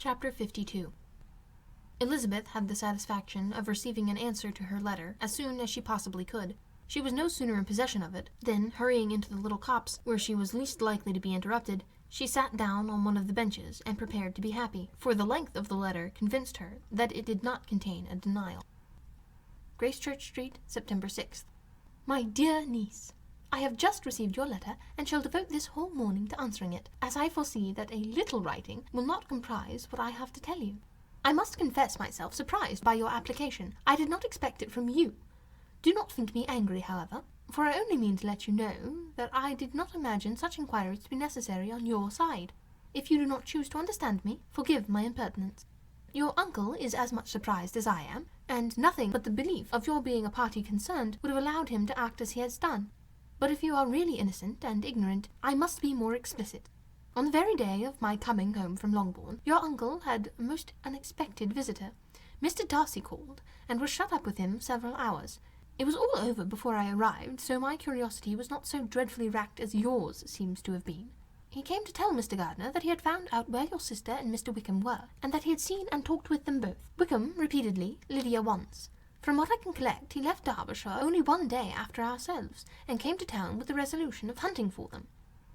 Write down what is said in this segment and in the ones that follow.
Chapter 52. Elizabeth had the satisfaction of receiving an answer to her letter as soon as she possibly could. She was no sooner in possession of it than, hurrying into the little copse where she was least likely to be interrupted, she sat down on one of the benches and prepared to be happy, for the length of the letter convinced her that it did not contain a denial. Gracechurch Street, September 6th. My dear niece, I have just received your letter, and shall devote this whole morning to answering it, as I foresee that a little writing will not comprise what I have to tell you. I must confess myself surprised by your application. I did not expect it from you. Do not think me angry, however, for I only mean to let you know that I did not imagine such inquiries to be necessary on your side. If you do not choose to understand me, forgive my impertinence. Your uncle is as much surprised as I am, and nothing but the belief of your being a party concerned would have allowed him to act as he has done. But if you are really innocent and ignorant, I must be more explicit. On the very day of my coming home from Longbourn, your uncle had a most unexpected visitor. Mr. Darcy called, and was shut up with him several hours. It was all over before I arrived, so my curiosity was not so dreadfully racked as yours seems to have been. He came to tell Mr. Gardiner that he had found out where your sister and Mr. Wickham were, and that he had seen and talked with them both. Wickham repeatedly, Lydia once. From what I can collect, he left Derbyshire only one day after ourselves, and came to town with the resolution of hunting for them.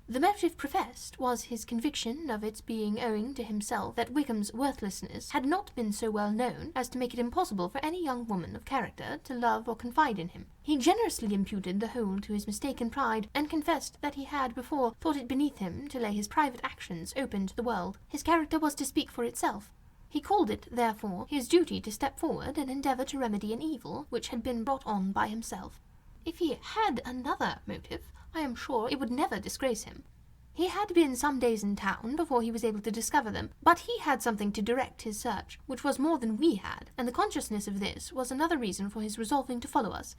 The motive professed was his conviction of its being owing to himself that Wickham's worthlessness had not been so well known as to make it impossible for any young woman of character to love or confide in him. He generously imputed the whole to his mistaken pride, and confessed that he had before thought it beneath him to lay his private actions open to the world. His character was to speak for itself. He called it, therefore, his duty to step forward and endeavour to remedy an evil which had been brought on by himself. If he had another motive, I am sure it would never disgrace him. He had been some days in town before he was able to discover them, but he had something to direct his search, which was more than we had, and the consciousness of this was another reason for his resolving to follow us.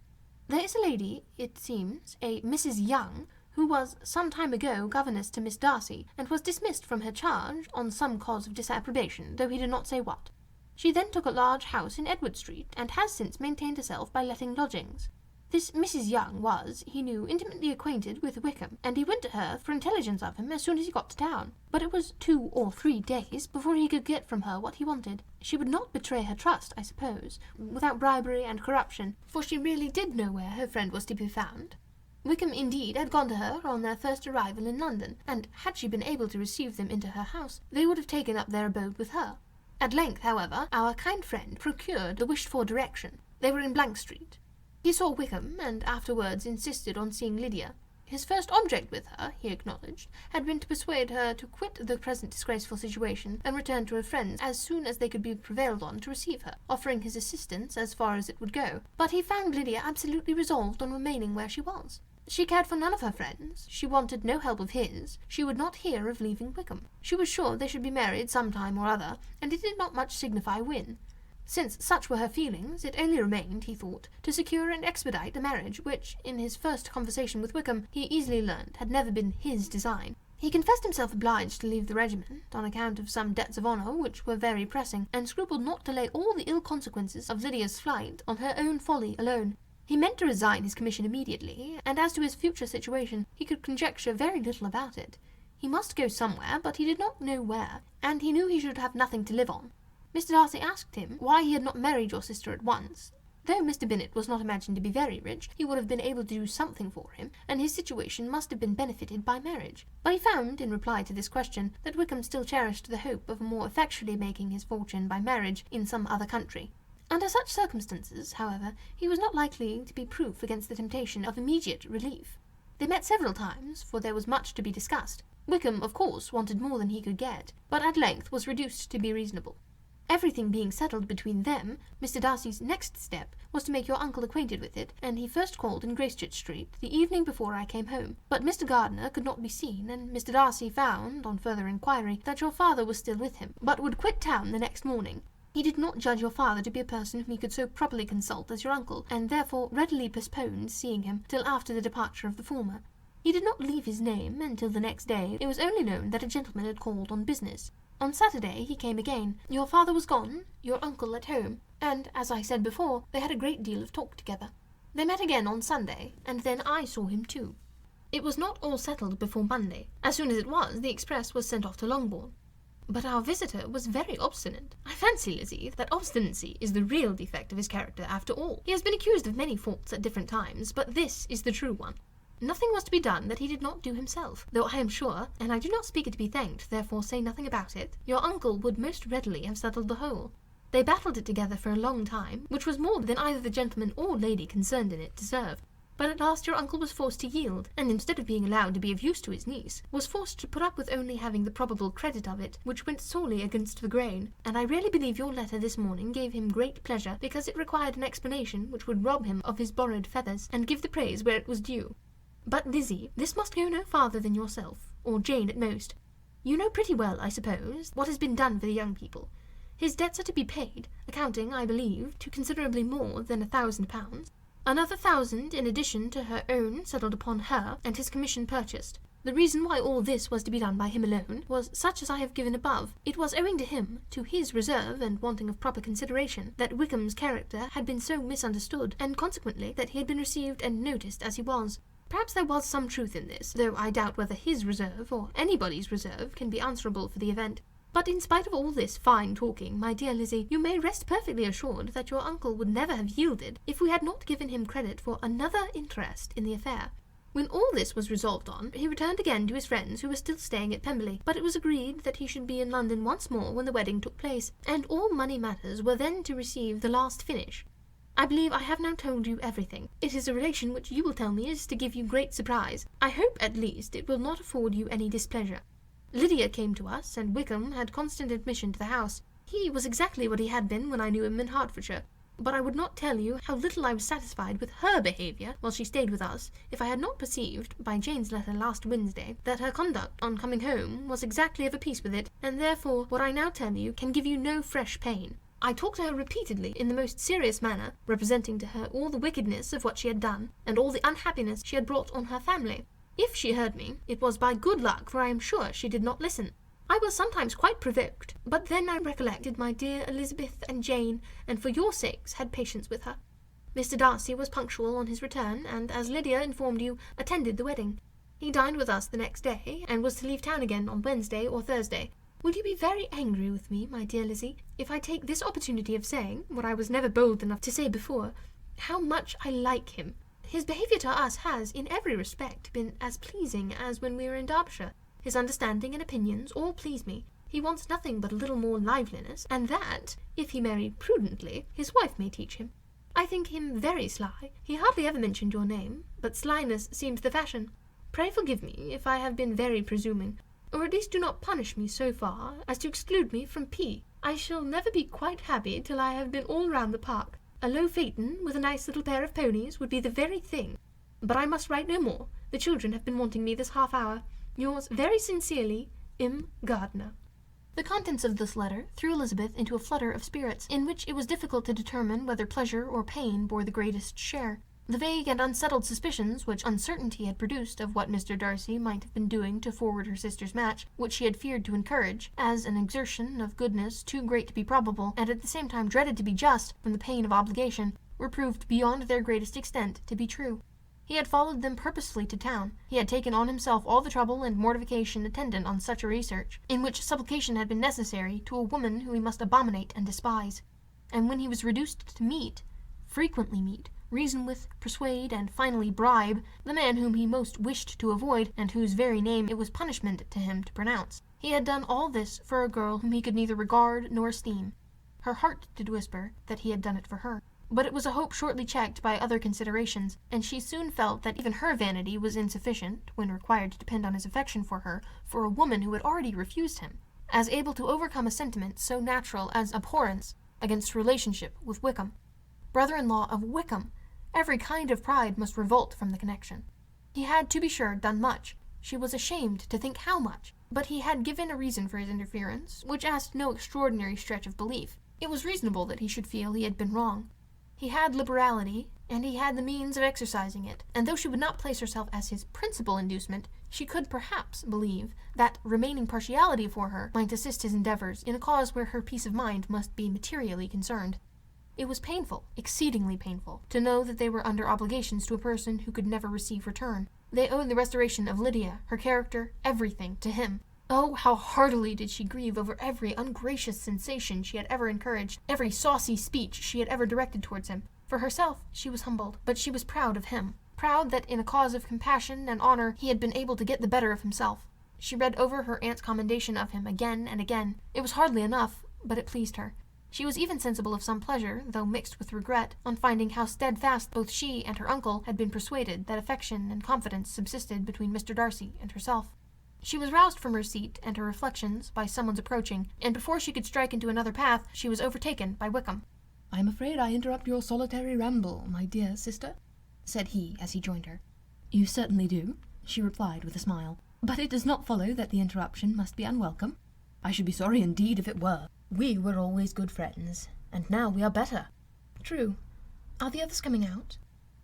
There is a lady, it seems, a Mrs. Young, who was some time ago governess to Miss Darcy, and was dismissed from her charge on some cause of disapprobation, though he did not say what. She then took a large house in Edward Street, and has since maintained herself by letting lodgings. This Mrs. Young was, he knew, intimately acquainted with Wickham, and he went to her for intelligence of him as soon as he got to town. But it was 2 or 3 days before he could get from her what he wanted. She would not betray her trust, I suppose, without bribery and corruption, for she really did know where her friend was to be found. Wickham, indeed, had gone to her on their first arrival in London, and had she been able to receive them into her house, they would have taken up their abode with her. At length, however, our kind friend procured the wished-for direction. They were in Blank Street. He saw Wickham, and afterwards insisted on seeing Lydia. His first object with her, he acknowledged, had been to persuade her to quit the present disgraceful situation and return to her friends as soon as they could be prevailed on to receive her, offering his assistance as far as it would go. But he found Lydia absolutely resolved on remaining where she was. She cared for none of her friends, she wanted no help of his, she would not hear of leaving Wickham. She was sure they should be married some time or other, and it did not much signify when. Since such were her feelings, it only remained, he thought, to secure and expedite the marriage, which, in his first conversation with Wickham, he easily learned had never been his design. He confessed himself obliged to leave the regiment, on account of some debts of honour which were very pressing, and scrupled not to lay all the ill consequences of Lydia's flight on her own folly alone. He meant to resign his commission immediately, and as to his future situation, he could conjecture very little about it. He must go somewhere, but he did not know where, and he knew he should have nothing to live on. Mr. Darcy asked him why he had not married your sister at once. Though Mr. Bennet was not imagined to be very rich, he would have been able to do something for him, and his situation must have been benefited by marriage. But he found, in reply to this question, that Wickham still cherished the hope of more effectually making his fortune by marriage in some other country. Under such circumstances, however, he was not likely to be proof against the temptation of immediate relief. They met several times, for there was much to be discussed. Wickham, of course, wanted more than he could get, but at length was reduced to be reasonable. Everything being settled between them, Mr. Darcy's next step was to make your uncle acquainted with it, and he first called in Gracechurch Street the evening before I came home. But Mr. Gardiner could not be seen, and Mr. Darcy found, on further inquiry, that your father was still with him, but would quit town the next morning. He did not judge your father to be a person whom he could so properly consult as your uncle, and therefore readily postponed seeing him till after the departure of the former. He did not leave his name until the next day. It was only known that a gentleman had called on business. On Saturday he came again. Your father was gone, your uncle at home, and, as I said before, they had a great deal of talk together. They met again on Sunday, and then I saw him too. It was not all settled before Monday. As soon as it was, the express was sent off to Longbourn. But our visitor was very obstinate. I fancy, Lizzie, that obstinacy is the real defect of his character after all. He has been accused of many faults at different times, but this is the true one. Nothing was to be done that he did not do himself, though I am sure, and I do not speak it to be thanked, therefore say nothing about it, your uncle would most readily have settled the whole. They battled it together for a long time, which was more than either the gentleman or lady concerned in it deserved. But at last your uncle was forced to yield, and instead of being allowed to be of use to his niece, was forced to put up with only having the probable credit of it, which went sorely against the grain, and I really believe your letter this morning gave him great pleasure, because it required an explanation which would rob him of his borrowed feathers, and give the praise where it was due. But, Lizzie, this must go no farther than yourself, or Jane at most. You know pretty well, I suppose, what has been done for the young people. His debts are to be paid, accounting, I believe, to considerably more than £1,000. Another 1,000 in addition to her own settled upon her, and his commission purchased. The reason why all this was to be done by him alone was such as I have given above. It was owing to him, to his reserve and wanting of proper consideration, that Wickham's character had been so misunderstood, and consequently that he had been received and noticed as he was. Perhaps there was some truth in this, though I doubt whether his reserve, or anybody's reserve, can be answerable for the event. But in spite of all this fine talking, my dear Lizzie, you may rest perfectly assured that your uncle would never have yielded if we had not given him credit for another interest in the affair. When all this was resolved on, he returned again to his friends who were still staying at Pemberley, but it was agreed that he should be in London once more when the wedding took place, and all money matters were then to receive the last finish. I believe I have now told you everything. It is a relation which you will tell me is to give you great surprise. I hope, at least, it will not afford you any displeasure. Lydia came to us, and Wickham had constant admission to the house. He was exactly what he had been when I knew him in Hertfordshire, but I would not tell you how little I was satisfied with her behaviour while she stayed with us, if I had not perceived, by Jane's letter last Wednesday, that her conduct on coming home was exactly of a piece with it, and therefore what I now tell you can give you no fresh pain. I talked to her repeatedly in the most serious manner, representing to her all the wickedness of what she had done, and all the unhappiness she had brought on her family. If she heard me, it was by good luck, for I am sure she did not listen. I was sometimes quite provoked, but then I recollected my dear Elizabeth and Jane, and for your sakes had patience with her. Mr. Darcy was punctual on his return, and, as Lydia informed you, attended the wedding. He dined with us the next day, and was to leave town again on Wednesday or Thursday. Will you be very angry with me, my dear Lizzie, if I take this opportunity of saying, what I was never bold enough to say before, how much I like him? His behaviour to us has, in every respect, been as pleasing as when we were in Derbyshire. His understanding and opinions all please me. He wants nothing but a little more liveliness, and that, if he married prudently, his wife may teach him. I think him very sly. He hardly ever mentioned your name, but slyness seems the fashion. Pray forgive me if I have been very presuming, or at least do not punish me so far as to exclude me from P. I shall never be quite happy till I have been all round the park. A low phaeton with a nice little pair of ponies would be the very thing. But I must write no more. The children have been wanting me this half hour. Yours very sincerely, M. Gardiner. The contents of this letter threw Elizabeth into a flutter of spirits, in which it was difficult to determine whether pleasure or pain bore the greatest share. The vague and unsettled suspicions which uncertainty had produced of what Mr. Darcy might have been doing to forward her sister's match, which she had feared to encourage, as an exertion of goodness too great to be probable, and at the same time dreaded to be just from the pain of obligation, were proved beyond their greatest extent to be true. He had followed them purposely to town. He had taken on himself all the trouble and mortification attendant on such a research, in which supplication had been necessary to a woman whom he must abominate and despise. And when he was reduced to meet, frequently meet, reason with, persuade, and finally bribe, the man whom he most wished to avoid, and whose very name it was punishment to him to pronounce, he had done all this for a girl whom he could neither regard nor esteem. Her heart did whisper that he had done it for her. But it was a hope shortly checked by other considerations, and she soon felt that even her vanity was insufficient, when required to depend on his affection for her, for a woman who had already refused him, as able to overcome a sentiment so natural as abhorrence against relationship with Wickham. Brother-in-law of Wickham! Every kind of pride must revolt from the connection. He had, to be sure, done much. She was ashamed to think how much, but he had given a reason for his interference, which asked no extraordinary stretch of belief. It was reasonable that he should feel he had been wrong. He had liberality, and he had the means of exercising it, and though she would not place herself as his principal inducement, she could perhaps believe that remaining partiality for her might assist his endeavours in a cause where her peace of mind must be materially concerned. It was painful, exceedingly painful, to know that they were under obligations to a person who could never receive return. They owed the restoration of Lydia, her character, everything, to him. Oh, how heartily did she grieve over every ungracious sensation she had ever encouraged, every saucy speech she had ever directed towards him. For herself, she was humbled, but she was proud of him, proud that in a cause of compassion and honor he had been able to get the better of himself. She read over her aunt's commendation of him again and again. It was hardly enough, but it pleased her. She was even sensible of some pleasure, though mixed with regret, on finding how steadfast both she and her uncle had been persuaded that affection and confidence subsisted between Mr. Darcy and herself. She was roused from her seat and her reflections by someone's approaching, and before she could strike into another path, she was overtaken by Wickham. "I am afraid I interrupt your solitary ramble, my dear sister," said he as he joined her. "You certainly do," she replied with a smile, "but it does not follow that the interruption must be unwelcome. I should be sorry indeed if it were. We were always good friends, and now we are better." "True. Are the others coming out?"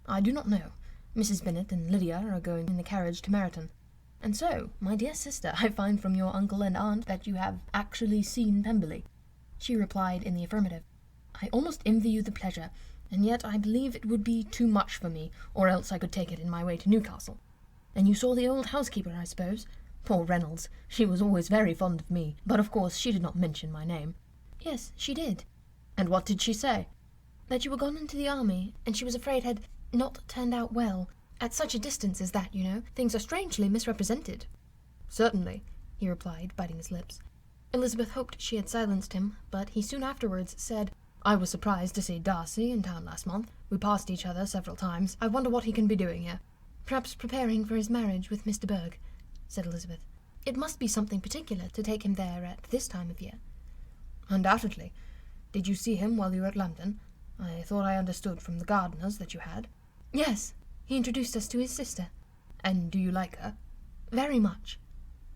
"I do not know. Mrs. Bennet and Lydia are going in the carriage to Meryton. And so, my dear sister, I find from your uncle and aunt that you have actually seen Pemberley." She replied in the affirmative. "I almost envy you the pleasure, and yet I believe it would be too much for me, or else I could take it in my way to Newcastle. And you saw the old housekeeper, I suppose? Poor Reynolds, she was always very fond of me, but of course she did not mention my name." "Yes, she did." "And what did she say?" "That you were gone into the army, and she was afraid had not turned out well. At such a distance as that, you know, things are strangely misrepresented." "Certainly," he replied, biting his lips. Elizabeth hoped she had silenced him, but he soon afterwards said, "I was surprised to see Darcy in town last month. We passed each other several times. I wonder what he can be doing here." "Perhaps preparing for his marriage with Mr. Berg," said Elizabeth. "It must be something particular to take him there at this time of year." "Undoubtedly. Did you see him while you were at London? I thought I understood from the gardeners that you had." "Yes. He introduced us to his sister." "And do you like her?" "Very much."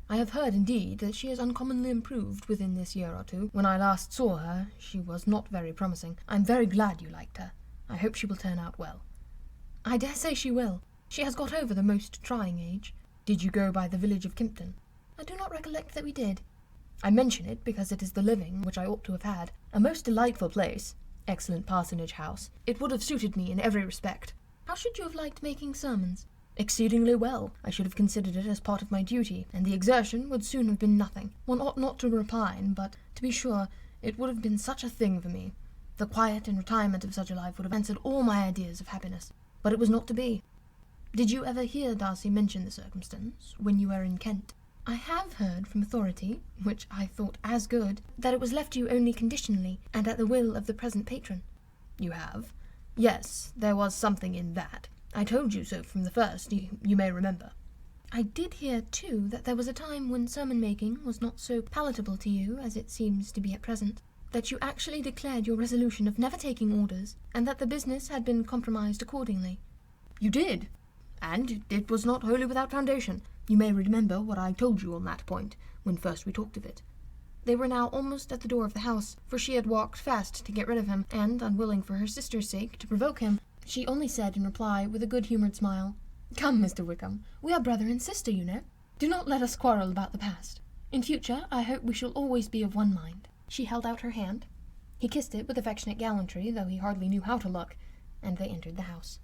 "I have heard, indeed, that she has uncommonly improved within this year or two. When I last saw her, she was not very promising. I am very glad you liked her. I hope she will turn out well." "I dare say she will. She has got over the most trying age." "Did you go by the village of Kimpton?" "I do not recollect that we did." "I mention it because it is the living which I ought to have had. A most delightful place. Excellent parsonage house. It would have suited me in every respect." "How should you have liked making sermons?" "Exceedingly well. I should have considered it as part of my duty, and the exertion would soon have been nothing. One ought not to repine, but, to be sure, it would have been such a thing for me. The quiet and retirement of such a life would have answered all my ideas of happiness. But it was not to be. Did you ever hear Darcy mention the circumstance when you were in Kent?" "I have heard from authority, which I thought as good, that it was left you only conditionally, and at the will of the present patron." "You have? Yes, there was something in that. I told you so from the first, you may remember." "I did hear, too, that there was a time when sermon-making was not so palatable to you as it seems to be at present, that you actually declared your resolution of never taking orders, and that the business had been compromised accordingly." "You did? And it was not wholly without foundation. You may remember what I told you on that point, when first we talked of it." They were now almost at the door of the house, for she had walked fast to get rid of him, and, unwilling for her sister's sake to provoke him, she only said in reply, with a good-humoured smile, "Come, Mr. Wickham, we are brother and sister, you know. Do not let us quarrel about the past. In future, I hope we shall always be of one mind." She held out her hand. He kissed it with affectionate gallantry, though he hardly knew how to look, and they entered the house.